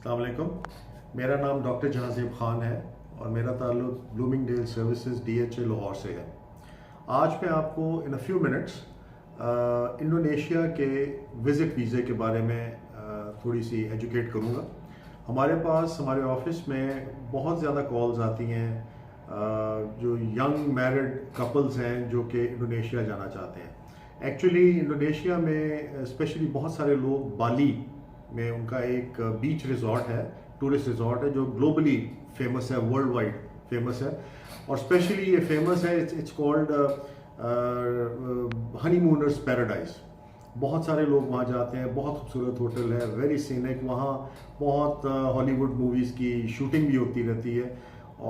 अस्सलाम वालेकुम। मेरा नाम डॉक्टर जहाज़ेब ख़ान है और मेरा ताल्लुक़ ब्लूमिंगडेल सर्विसेज DHA लाहौर से है। आज मैं आपको इन अ फ्यू मिनट्स इंडोनेशिया के विज़िट वीज़े के बारे में थोड़ी सी एजुकेट करूँगा। हमारे पास हमारे ऑफिस में बहुत ज़्यादा कॉल्स आती हैं जो यंग मैरिड कपल्स हैं जो कि इंडोनेशिया जाना चाहते हैं। एक्चुअली इंडोनेशिया में स्पेशली बहुत सारे लोग बाली में उनका एक बीच रिजॉर्ट है, टूरिस्ट रिजॉर्ट है जो ग्लोबली फेमस है, वर्ल्ड वाइड फेमस है और स्पेशली ये फेमस है, इट्स कॉल्ड हनीमूनर्स पैराडाइज। बहुत सारे लोग वहाँ जाते हैं, बहुत खूबसूरत होटल है, वेरी सीनिक, वहाँ बहुत हॉलीवुड मूवीज़ की शूटिंग भी होती रहती है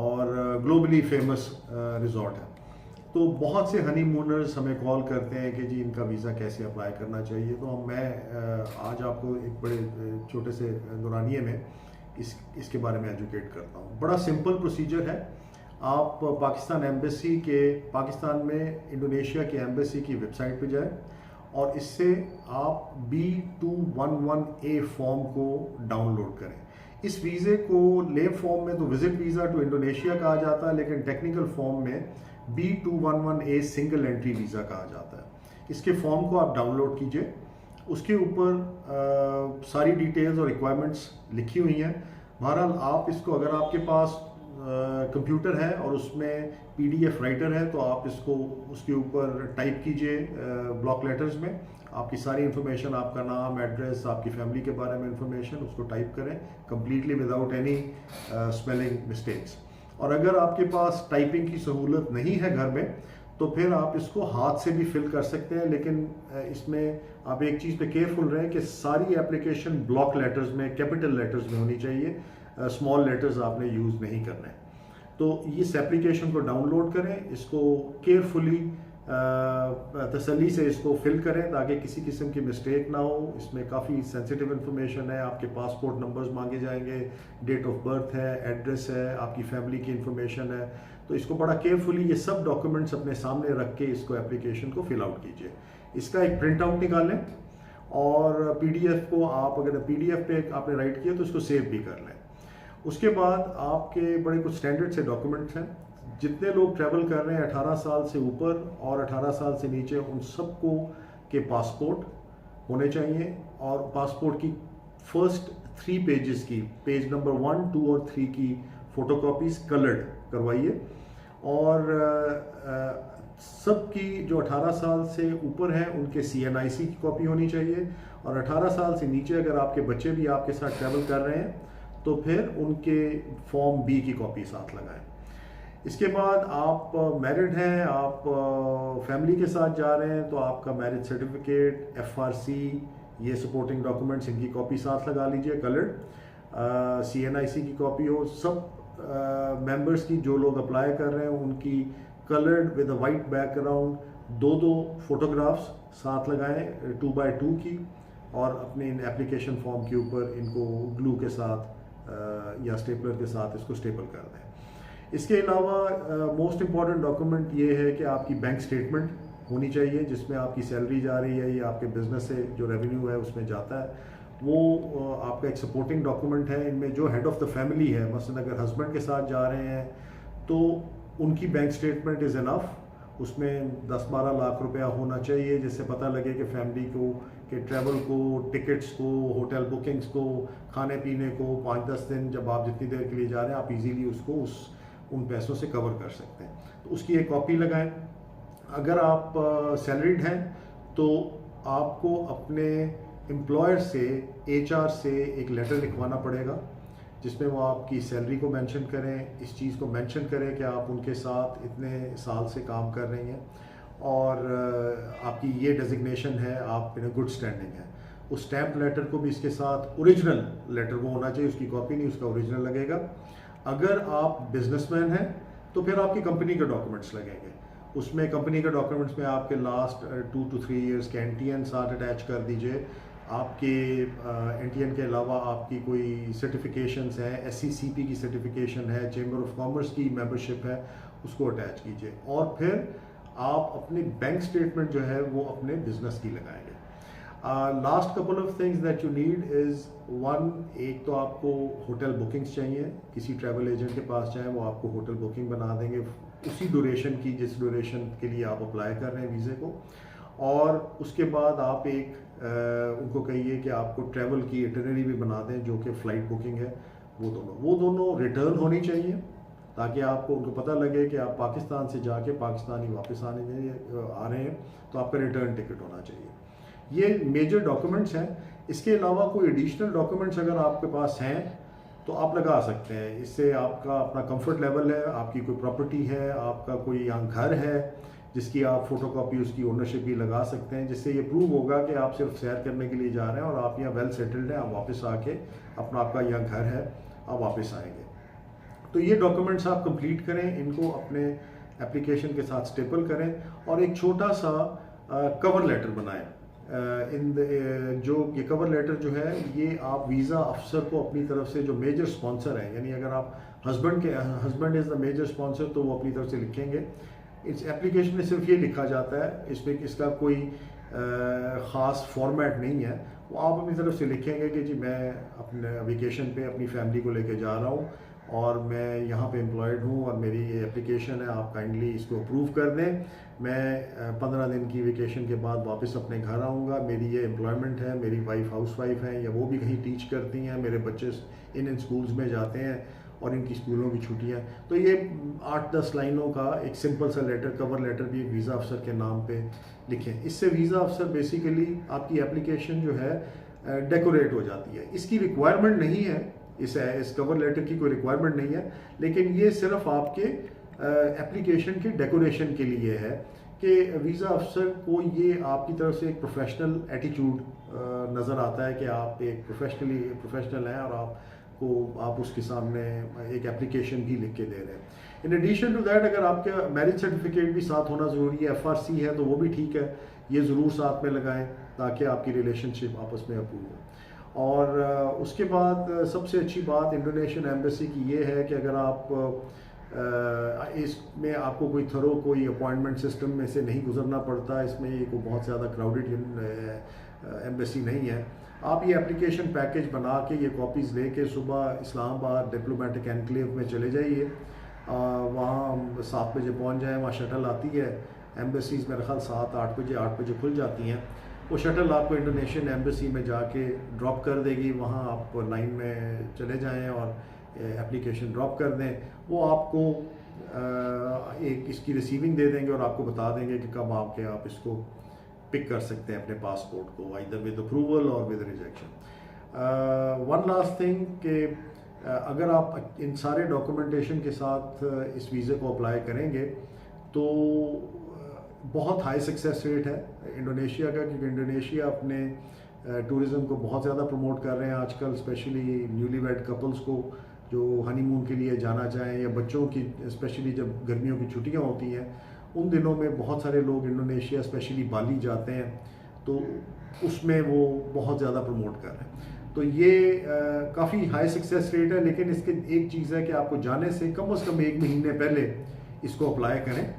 और ग्लोबली फेमस रिजॉर्ट है। तो बहुत से हनीमूनर्स हमें कॉल करते हैं कि जी इनका वीज़ा कैसे अप्लाई करना चाहिए। तो मैं आज आपको एक बड़े छोटे से दौरानिए में इसके बारे में एजुकेट करता हूँ। बड़ा सिंपल प्रोसीजर है। आप पाकिस्तान में इंडोनेशिया के एम्बेसी की वेबसाइट पे जाएं और इससे आप B211A फॉर्म को डाउनलोड करें। इस वीज़े को लेब फॉर्म में तो विजिट वीज़ा टू इंडोनेशिया कहा जाता है, लेकिन टेक्निकल फॉर्म में B211A सिंगल एंट्री वीज़ा कहा जाता है। इसके फॉर्म को आप डाउनलोड कीजिए। उसके ऊपर सारी डिटेल्स और रिक्वायरमेंट्स लिखी हुई हैं। बहरहाल आप इसको, अगर आपके पास कंप्यूटर है और उसमें PDF राइटर है, तो आप इसको उसके ऊपर टाइप कीजिए ब्लॉक लेटर्स में आपकी सारी इन्फॉर्मेशन, आपका नाम, एड्रेस, आपकी फैमिली के बारे में इन्फॉर्मेशन, उसको टाइप करें completely without any spelling mistakes. और अगर आपके पास टाइपिंग की सहूलत नहीं है घर में, तो फिर आप इसको हाथ से भी फिल कर सकते हैं, लेकिन इसमें आप एक चीज़ पे केयरफुल रहें कि सारी एप्लीकेशन ब्लॉक लेटर्स में, कैपिटल लेटर्स में होनी चाहिए, स्मॉल लेटर्स आपने यूज़ नहीं करने। तो इस एप्लीकेशन को डाउनलोड करें, इसको केयरफुली तसल्ली से इसको फिल करें ताकि किसी किस्म की मिस्टेक ना हो। इसमें काफ़ी सेंसिटिव इन्फॉर्मेशन है, आपके पासपोर्ट नंबर्स मांगे जाएंगे, डेट ऑफ बर्थ है, एड्रेस है, आपकी फैमिली की इन्फॉर्मेशन है। तो इसको बड़ा केयरफुली ये सब डॉक्यूमेंट्स अपने सामने रख के इसको एप्लीकेशन को फिल आउट कीजिए। इसका एक प्रिंट आउट निकालें और PDF को आप, अगर PDF पे आपने राइट किया तो इसको सेव भी कर लें। उसके बाद आपके बड़े कुछ स्टैंडर्ड से डॉक्यूमेंट्स हैं। जितने लोग ट्रैवल कर रहे हैं 18 साल से ऊपर और 18 साल से नीचे, उन सबको के पासपोर्ट होने चाहिए और पासपोर्ट की फर्स्ट 3 पेजेस की, पेज नंबर 1, 2 और 3 की फ़ोटोकॉपीज़ कलर्ड करवाइए। और सबकी जो 18 साल से ऊपर हैं उनके CNIC की कॉपी होनी चाहिए और 18 साल से नीचे अगर आपके बच्चे भी आपके साथ ट्रैवल कर रहे हैं तो फिर उनके फॉर्म B की कॉपी साथ लगाएं। इसके बाद आप मैरिड हैं, आप फैमिली के साथ जा रहे हैं, तो आपका मैरिज सर्टिफिकेट, FRC, ये सपोर्टिंग डॉक्यूमेंट्स, इनकी कॉपी साथ लगा लीजिए कलर्ड। CNIC की कॉपी हो। सब मेंबर्स की, जो लोग अप्लाई कर रहे हैं उनकी coloured with a white background 2-2 photographs साथ लगाएं 2x2 की और अपने इन एप्लीकेशन फॉर्म के ऊपर इनको ग्लू के साथ या स्टेपलर के साथ इसको स्टेपल कर दें। इसके अलावा मोस्ट इम्पॉर्टेंट डॉक्यूमेंट ये है कि आपकी बैंक स्टेटमेंट होनी चाहिए जिसमें आपकी सैलरी जा रही है या आपके बिजनेस से जो रेवेन्यू है उसमें जाता है। वो आपका एक सपोर्टिंग डॉक्यूमेंट है। इनमें जो हेड ऑफ़ द फैमिली है, मसलन अगर हस्बैंड के साथ जा रहे हैं तो उनकी बैंक स्टेटमेंट इज़ इनफ। उसमें 10-12 लाख रुपया होना चाहिए जिससे पता लगे कि फैमिली को, कि ट्रैवल को, टिकट्स को, होटल बुकिंग्स को, खाने पीने को, 5-10 दिन जब आप जितनी देर के लिए जा रहे हैं आप इजीली उसको उन पैसों से कवर कर सकते हैं। तो उसकी एक कॉपी लगाएं। अगर आप सैलरीड हैं तो आपको अपने एम्प्लॉयर से, HR से एक लेटर लिखवाना पड़ेगा जिसमें वो आपकी सैलरी को मेंशन करें, इस चीज़ को मेंशन करें कि आप उनके साथ इतने साल से काम कर रही हैं और आपकी ये डेजिग्नेशन है, आप इन गुड स्टैंडिंग है। उस स्टैम्प लेटर को भी इसके साथ, ओरिजिनल लेटर वो होना चाहिए, उसकी कॉपी नहीं, उसका ओरिजिनल लगेगा। अगर आप बिजनेसमैन हैं तो फिर आपकी कंपनी के डॉक्यूमेंट्स लगेंगे। उसमें कंपनी के डॉक्यूमेंट्स में आपके लास्ट 2 to 3 ईयर्स के NTN साथ अटैच कर दीजिए। आपके NTN के अलावा आपकी कोई सर्टिफिकेशंस हैं, SCCP की सर्टिफिकेशन है, चेंबर ऑफ कॉमर्स की मेंबरशिप है, उसको अटैच कीजिए। और फिर आप अपनी बैंक स्टेटमेंट जो है वो अपने बिजनेस की लगाएंगे। Last couple of things that you need is one, एक तो आपको होटल बुकिंग्स चाहिए, किसी ट्रैवल एजेंट के पास जाएं, वो आपको होटल बुकिंग बना देंगे उसी ड्यूरेशन की जिस ड्यूरेशन के लिए आप अप्लाई कर रहे हैं वीज़े को। और उसके बाद आप एक उनको कहिए कि आपको ट्रैवल की इटिनरी भी बना दें जो कि फ़्लाइट बुकिंग है। वो दोनों रिटर्न होनी चाहिए ताकि आपको उनको पता लगे कि आप पाकिस्तान से जाके पाकिस्तानी वापस आ रहे हैं, तो आपका रिटर्न टिकट होना चाहिए। ये मेजर डॉक्यूमेंट्स हैं। इसके अलावा कोई एडिशनल डॉक्यूमेंट्स अगर आपके पास हैं तो आप लगा सकते हैं। इससे आपका अपना कंफर्ट लेवल है, आपकी कोई प्रॉपर्टी है, आपका कोई यहाँ घर है जिसकी आप फोटोकॉपी उसकी ओनरशिप भी लगा सकते हैं, जिससे ये प्रूव होगा कि आप सिर्फ सैर करने के लिए जा रहे हैं और आप यहाँ वेल सेटल्ड हैं। आप वापस आके आपका यहाँ घर है, आप वापस आएंगे। तो ये डॉक्यूमेंट्स आप कंप्लीट करें, इनको अपने एप्लीकेशन के साथ स्टेपल करें और एक छोटा सा कवर लेटर बनाएं। जो ये कवर लेटर जो है ये आप वीज़ा अफसर को अपनी तरफ से, जो मेजर स्पॉन्सर है, यानी अगर आप husband is the major sponsor, तो वो अपनी तरफ से लिखेंगे। इस एप्लीकेशन में सिर्फ ये लिखा जाता है, इसमें इसका कोई ख़ास फॉर्मेट नहीं है। वो आप अपनी तरफ से लिखेंगे कि जी मैं अपने वेकेशन पे अपनी फैमिली को लेके जा रहा हूँ और मैं यहाँ पे एम्प्लॉयड हूँ और मेरी ये एप्लीकेशन है, आप काइंडली इसको अप्रूव कर दें। मैं 15 दिन की वेकेशन के बाद वापस अपने घर आऊँगा। मेरी ये एम्प्लॉयमेंट है, मेरी वाइफ हाउसवाइफ है या वो भी कहीं टीच करती हैं, मेरे बच्चे इन स्कूल्स में जाते हैं और इनकी स्कूलों की छुट्टियाँ। तो ये 8-10 लाइनों का एक सिंपल सा लेटर, कवर लेटर भी वीज़ा अफसर के नाम पे लिखें। इससे वीज़ा अफसर बेसिकली आपकी एप्लीकेशन जो है डेकोरेट हो जाती है। इसकी रिक्वायरमेंट नहीं है, इस कवर लेटर की कोई रिक्वायरमेंट नहीं है, लेकिन ये सिर्फ आपके एप्लीकेशन के डेकोरेशन के लिए है कि वीज़ा अफसर को ये आपकी तरफ से एक प्रोफेशनल एटीट्यूड नज़र आता है कि आप एक प्रोफेशनल हैं और आप उसके सामने एक एप्लीकेशन भी लिख के दे रहे हैं। इन एडिशन टू दैट, अगर आपका मैरिज सर्टिफिकेट भी साथ होना ज़रूरी है, FRC है तो वो भी ठीक है, ये ज़रूर साथ में लगाएं ताकि आपकी रिलेशनशिप आपस में अप्रूव हो। और उसके बाद सबसे अच्छी बात इंडोनेशियन एम्बेसी की ये है कि अगर आप इसमें आपको कोई अपॉइंटमेंट सिस्टम में से नहीं गुजरना पड़ता, इसमें ये कोई बहुत ज़्यादा क्राउडेड एम्बेसी नहीं है। आप ये एप्लीकेशन पैकेज बना के ये कॉपीज़ लेके सुबह इस्लामाबाद डिप्लोमेटिक एनक्लेव में चले जाइए। वहाँ 7 बजे पहुँच जाएँ, वहाँ शटल आती है। एम्बेसीज़ मेरे ख्याल 7-8 बजे 8 बजे खुल जाती हैं। वो शटल आपको इंडोनेशियन एम्बेसी में जाके ड्रॉप कर देगी। वहाँ आप लाइन में चले जाएं और एप्लीकेशन ड्रॉप कर दें। वो आपको एक इसकी रिसीविंग दे देंगे और आपको बता देंगे कि कब आप इसको पिक कर सकते हैं अपने पासपोर्ट को, आइदर विद अप्रूवल और with rejection. One last thing कि अगर आप इन सारे डॉक्यूमेंटेशन के साथ इस वीज़े को अप्लाई करेंगे तो बहुत हाई सक्सेस रेट है इंडोनेशिया का, क्योंकि इंडोनेशिया अपने टूरिज़म को बहुत ज़्यादा प्रमोट कर रहे हैं आजकल, स्पेशली न्यूलीवेड कपल्स को जो हनीमून के लिए जाना चाहें या बच्चों की, स्पेशली जब गर्मियों की छुट्टियां होती हैं उन दिनों में बहुत सारे लोग इंडोनेशिया स्पेशली बाली जाते हैं, तो उसमें वो बहुत ज़्यादा प्रमोट कर रहे हैं। तो ये काफ़ी हाई सक्सेस रेट है। लेकिन इसके एक चीज़ है कि आपको जाने से कम 1 महीने पहले इसको अप्लाई करें,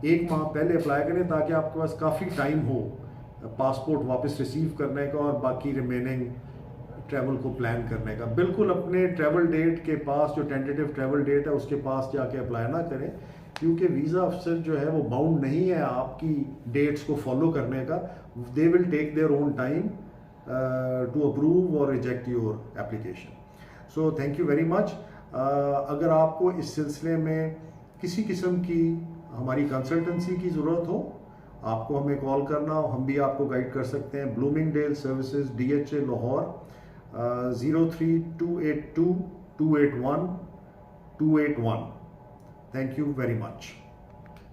1 माह पहले अप्लाई करें ताकि आपके पास काफ़ी टाइम हो पासपोर्ट वापस रिसीव करने का और बाकी रिमेनिंग ट्रैवल को प्लान करने का। बिल्कुल अपने ट्रैवल डेट के पास, जो टेंटेटिव ट्रैवल डेट है उसके पास जाके अप्लाई ना करें, क्योंकि वीज़ा अफसर जो है वो बाउंड नहीं है आपकी डेट्स को फॉलो करने का। They will take their own time to approve और reject your application. So thank you very much. अगर आपको इस सिलसिले में किसी किस्म की हमारी कंसल्टेंसी की ज़रूरत हो, आपको हमें कॉल करना हो, हम भी आपको गाइड कर सकते हैं। Bloomingdale services, DHA Lahore, 03-282-281-281। Thank you very much.